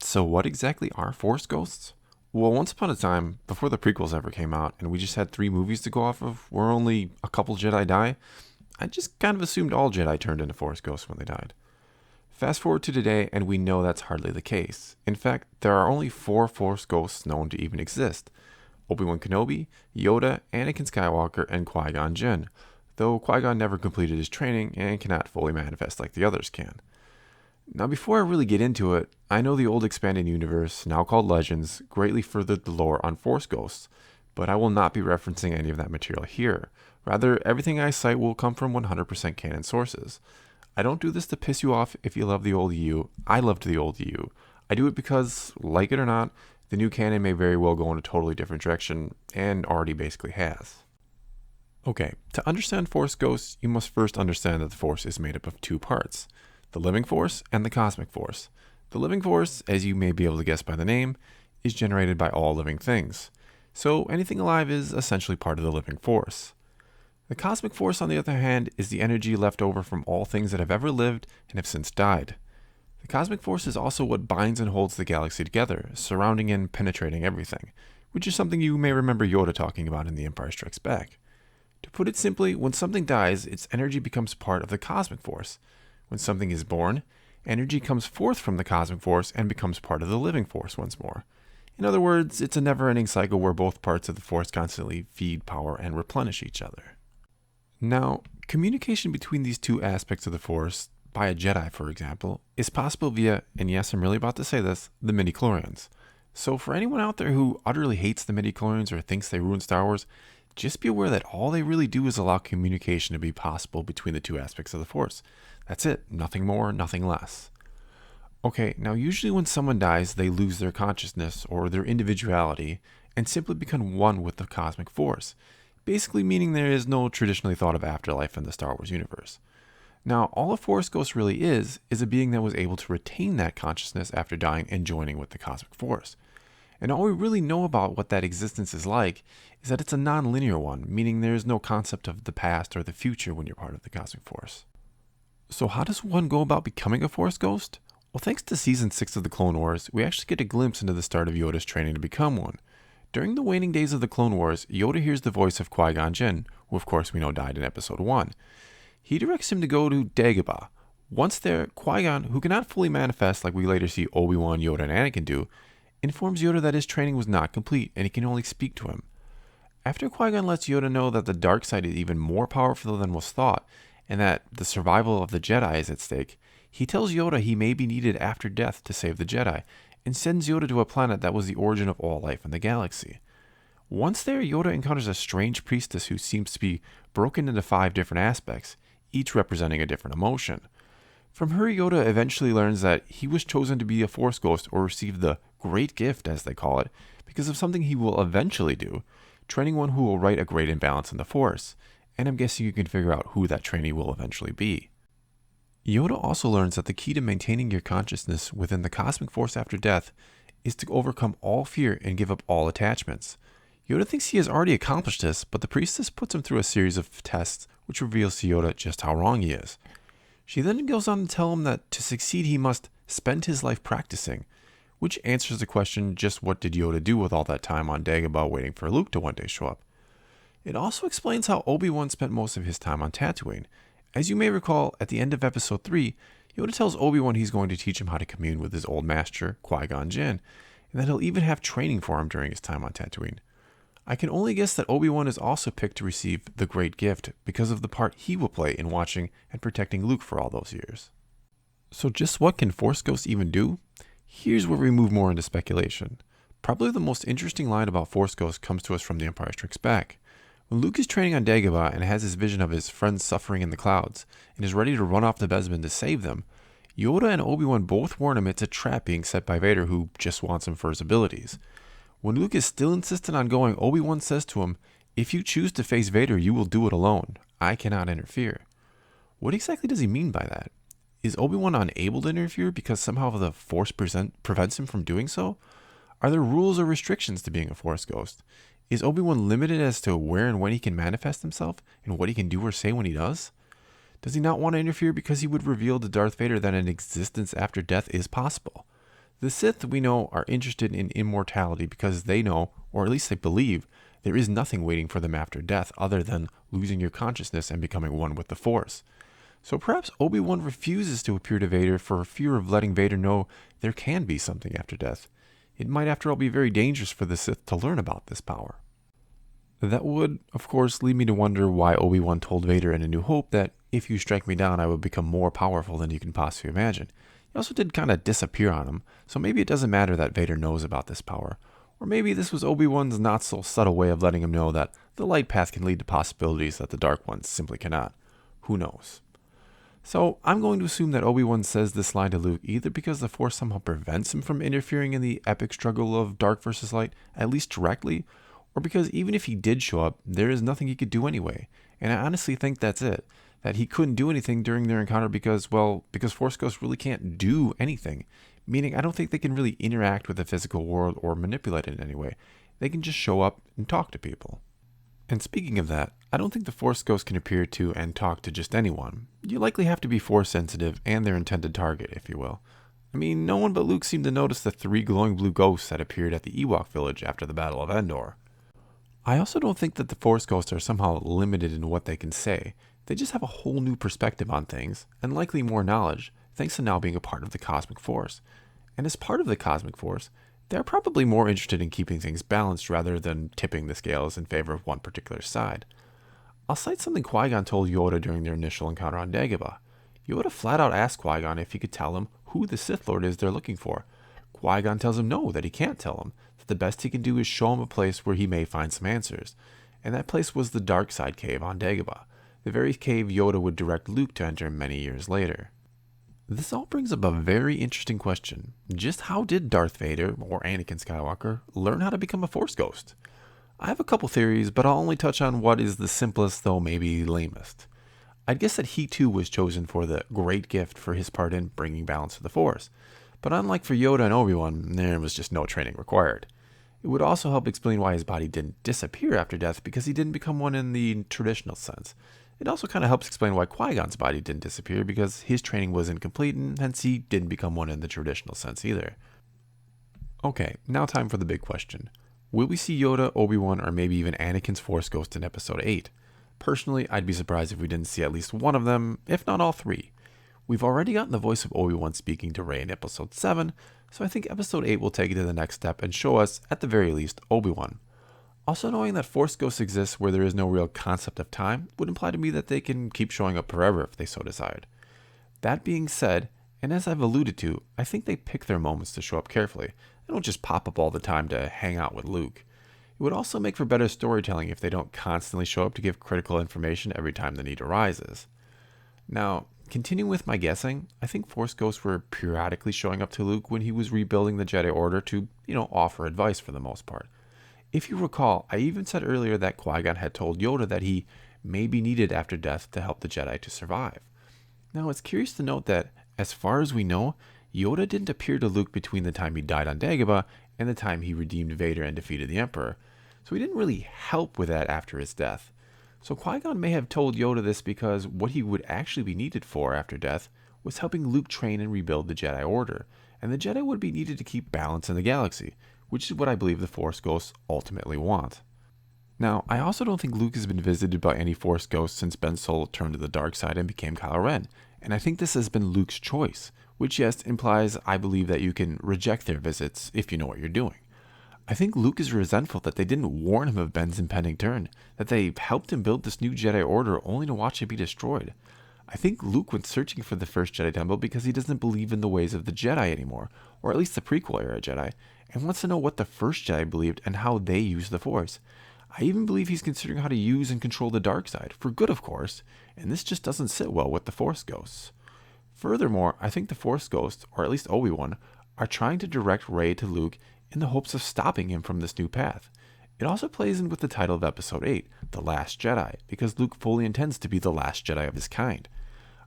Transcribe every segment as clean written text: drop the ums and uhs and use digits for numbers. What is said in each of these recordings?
So, what exactly are Force Ghosts? Well, once upon a time, before the prequels ever came out, and we just had three movies to go off of where only a couple Jedi die, I just kind of assumed all Jedi turned into Force Ghosts when they died. Fast forward to today, and we know that's hardly the case. In fact, there are only four Force Ghosts known to even exist: Obi-Wan Kenobi, Yoda, Anakin Skywalker, and Qui-Gon Jinn, though Qui-Gon never completed his training and cannot fully manifest like the others can. Now, before I really get into it, I know the old expanded universe, now called Legends, greatly furthered the lore on Force Ghosts, but I will not be referencing any of that material here. Rather, everything I cite will come from 100% canon sources. I don't do this to piss you off if you love the old EU. I loved the old EU. I do it because, like it or not, the new canon may very well go in a totally different direction, and already basically has. Okay, to understand Force Ghosts, you must first understand that the Force is made up of two parts: the living force and the cosmic force. The living force, as you may be able to guess by the name, is generated by all living things. So anything alive is essentially part of the living force. The cosmic force, on the other hand, is the energy left over from all things that have ever lived and have since died. The cosmic force is also what binds and holds the galaxy together, surrounding and penetrating everything, which is something you may remember Yoda talking about in The Empire Strikes Back. To put it simply, when something dies, its energy becomes part of the cosmic force. When something is born, energy comes forth from the cosmic force and becomes part of the living force once more. In other words, it's a never-ending cycle where both parts of the force constantly feed, power, and replenish each other. Now, communication between these two aspects of the force, by a Jedi for example, is possible via, and yes, I'm really about to say this, the midi-chlorians. So for anyone out there who utterly hates the midi-chlorians or thinks they ruin Star Wars, just be aware that all they really do is allow communication to be possible between the two aspects of the force. That's it, nothing more, nothing less. Okay, now usually when someone dies, they lose their consciousness or their individuality and simply become one with the cosmic force, basically meaning there is no traditionally thought of afterlife in the Star Wars universe. Now, all a Force Ghost really is a being that was able to retain that consciousness after dying and joining with the cosmic force. And all we really know about what that existence is like is that it's a non-linear one, meaning there is no concept of the past or the future when you're part of the cosmic force. So how does one go about becoming a Force Ghost? Well, thanks to Season 6 of the Clone Wars, we actually get a glimpse into the start of Yoda's training to become one. During the waning days of the Clone Wars, Yoda hears the voice of Qui-Gon Jinn, who of course we know died in Episode 1. He directs him to go to Dagobah. Once there, Qui-Gon, who cannot fully manifest like we later see Obi-Wan, Yoda, and Anakin do, informs Yoda that his training was not complete and he can only speak to him. After Qui-Gon lets Yoda know that the dark side is even more powerful than was thought, and that the survival of the Jedi is at stake, he tells Yoda he may be needed after death to save the Jedi, and sends Yoda to a planet that was the origin of all life in the galaxy. Once there, Yoda encounters a strange priestess who seems to be broken into 5 different aspects, each representing a different emotion. From her, Yoda eventually learns that he was chosen to be a Force Ghost or receive the Great Gift, as they call it, because of something he will eventually do, training one who will right a great imbalance in the Force, and I'm guessing you can figure out who that trainee will eventually be. Yoda also learns that the key to maintaining your consciousness within the cosmic force after death is to overcome all fear and give up all attachments. Yoda thinks he has already accomplished this, but the priestess puts him through a series of tests which reveals to Yoda just how wrong he is. She then goes on to tell him that to succeed he must spend his life practicing, which answers the question, just what did Yoda do with all that time on Dagobah waiting for Luke to one day show up? It also explains how Obi-Wan spent most of his time on Tatooine. As you may recall, at the end of Episode 3, Yoda tells Obi-Wan he's going to teach him how to commune with his old master, Qui-Gon Jinn, and that he'll even have training for him during his time on Tatooine. I can only guess that Obi-Wan is also picked to receive the Great Gift because of the part he will play in watching and protecting Luke for all those years. So just what can Force Ghosts even do? Here's where we move more into speculation. Probably the most interesting line about Force Ghosts comes to us from The Empire Strikes Back. When Luke is training on Dagobah and has his vision of his friends suffering in the clouds and is ready to run off the Bespin to save them, Yoda and Obi-Wan both warn him it's a trap being set by Vader, who just wants him for his abilities. When Luke is still insistent on going, Obi-Wan says to him, "If you choose to face Vader, you will do it alone. I cannot interfere." What exactly does he mean by that? Is Obi-Wan unable to interfere because somehow the Force prevents him from doing so? Are there rules or restrictions to being a Force Ghost? Is Obi-Wan limited as to where and when he can manifest himself, and what he can do or say when he does? Does he not want to interfere because he would reveal to Darth Vader that an existence after death is possible? The Sith, we know, are interested in immortality because they know, or at least they believe, there is nothing waiting for them after death other than losing your consciousness and becoming one with the Force. So perhaps Obi-Wan refuses to appear to Vader for fear of letting Vader know there can be something after death. It might, after all, be very dangerous for the Sith to learn about this power. That would, of course, lead me to wonder why Obi-Wan told Vader in A New Hope that if you strike me down, I will become more powerful than you can possibly imagine. He also did kind of disappear on him, so maybe it doesn't matter that Vader knows about this power. Or maybe this was Obi-Wan's not so subtle way of letting him know that the light path can lead to possibilities that the dark ones simply cannot. Who knows? So I'm going to assume that Obi-Wan says this line to Luke either because the Force somehow prevents him from interfering in the epic struggle of dark versus light, at least directly, or because even if he did show up, there is nothing he could do anyway. And I honestly think that's it. That he couldn't do anything during their encounter because Force Ghosts really can't do anything. Meaning, I don't think they can really interact with the physical world or manipulate it in any way. They can just show up and talk to people. And speaking of that, I don't think the Force Ghost can appear to and talk to just anyone. You likely have to be Force sensitive and their intended target, if you will. I mean, no one but Luke seemed to notice the 3 glowing blue ghosts that appeared at the Ewok village after the Battle of Endor. I also don't think that the Force Ghosts are somehow limited in what they can say. They just have a whole new perspective on things, and likely more knowledge, thanks to now being a part of the Cosmic Force. And as part of the Cosmic Force, they're probably more interested in keeping things balanced rather than tipping the scales in favor of one particular side. I'll cite something Qui-Gon told Yoda during their initial encounter on Dagobah. Yoda flat out asked Qui-Gon if he could tell him who the Sith Lord is they're looking for. Qui-Gon tells him no, that he can't tell him, that the best he can do is show him a place where he may find some answers. And that place was the Dark Side Cave on Dagobah, the very cave Yoda would direct Luke to enter many years later. This all brings up a very interesting question. Just how did Darth Vader, or Anakin Skywalker, learn how to become a Force Ghost? I have a couple theories, but I'll only touch on what is the simplest, though maybe lamest. I'd guess that he too was chosen for the great gift for his part in bringing balance to the Force. But unlike for Yoda and ObiWan, there was just no training required. It would also help explain why his body didn't disappear after death because he didn't become one in the traditional sense. It also kind of helps explain why Qui-Gon's body didn't disappear because his training was incomplete and hence he didn't become one in the traditional sense either. Okay, now time for the big question. Will we see Yoda, Obi-Wan, or maybe even Anakin's Force Ghost in Episode 8? Personally, I'd be surprised if we didn't see at least one of them, if not all 3. We've already gotten the voice of Obi-Wan speaking to Rey in Episode 7, so I think Episode 8 will take it to the next step and show us, at the very least, Obi-Wan. Also, knowing that Force Ghosts exist where there is no real concept of time would imply to me that they can keep showing up forever if they so decide. That being said, and as I've alluded to, I think they pick their moments to show up carefully. They don't just pop up all the time to hang out with Luke. It would also make for better storytelling if they don't constantly show up to give critical information every time the need arises. Now, continuing with my guessing, I think Force Ghosts were periodically showing up to Luke when he was rebuilding the Jedi Order to, offer advice for the most part. If you recall, I even said earlier that Qui-Gon had told Yoda that he may be needed after death to help the Jedi to survive. Now, it's curious to note that, as far as we know, Yoda didn't appear to Luke between the time he died on Dagobah and the time he redeemed Vader and defeated the Emperor, so he didn't really help with that after his death. So Qui-Gon may have told Yoda this because what he would actually be needed for after death was helping Luke train and rebuild the Jedi Order, and the Jedi would be needed to keep balance in the galaxy, which is what I believe the Force Ghosts ultimately want. Now, I also don't think Luke has been visited by any Force Ghosts since Ben Solo turned to the dark side and became Kylo Ren, and I think this has been Luke's choice, which yes, implies I believe that you can reject their visits if you know what you're doing. I think Luke is resentful that they didn't warn him of Ben's impending turn, that they helped him build this new Jedi Order only to watch it be destroyed. I think Luke went searching for the first Jedi Temple because he doesn't believe in the ways of the Jedi anymore, or at least the prequel era Jedi, and wants to know what the first Jedi believed and how they used the Force. I even believe he's considering how to use and control the dark side, for good of course, and this just doesn't sit well with the Force Ghosts. Furthermore, I think the Force Ghosts, or at least Obi-Wan, are trying to direct Rey to Luke in the hopes of stopping him from this new path. It also plays in with the title of Episode 8, The Last Jedi, because Luke fully intends to be the last Jedi of his kind.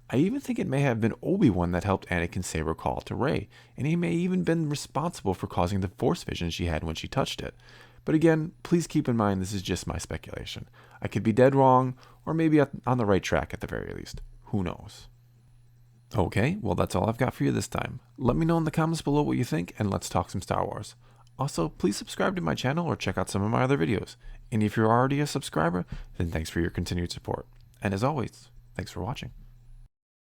I even think it may have been Obi-Wan that helped Anakin say her call to Rey, and he may even been responsible for causing the Force vision she had when she touched it. But again, please keep in mind this is just my speculation. I could be dead wrong, or maybe on the right track at the very least. Who knows? Okay, well, that's all I've got for you this time. Let me know in the comments below what you think, and let's talk some Star Wars. Also, please subscribe to my channel or check out some of my other videos. And if you're already a subscriber, then thanks for your continued support. And as always, thanks for watching.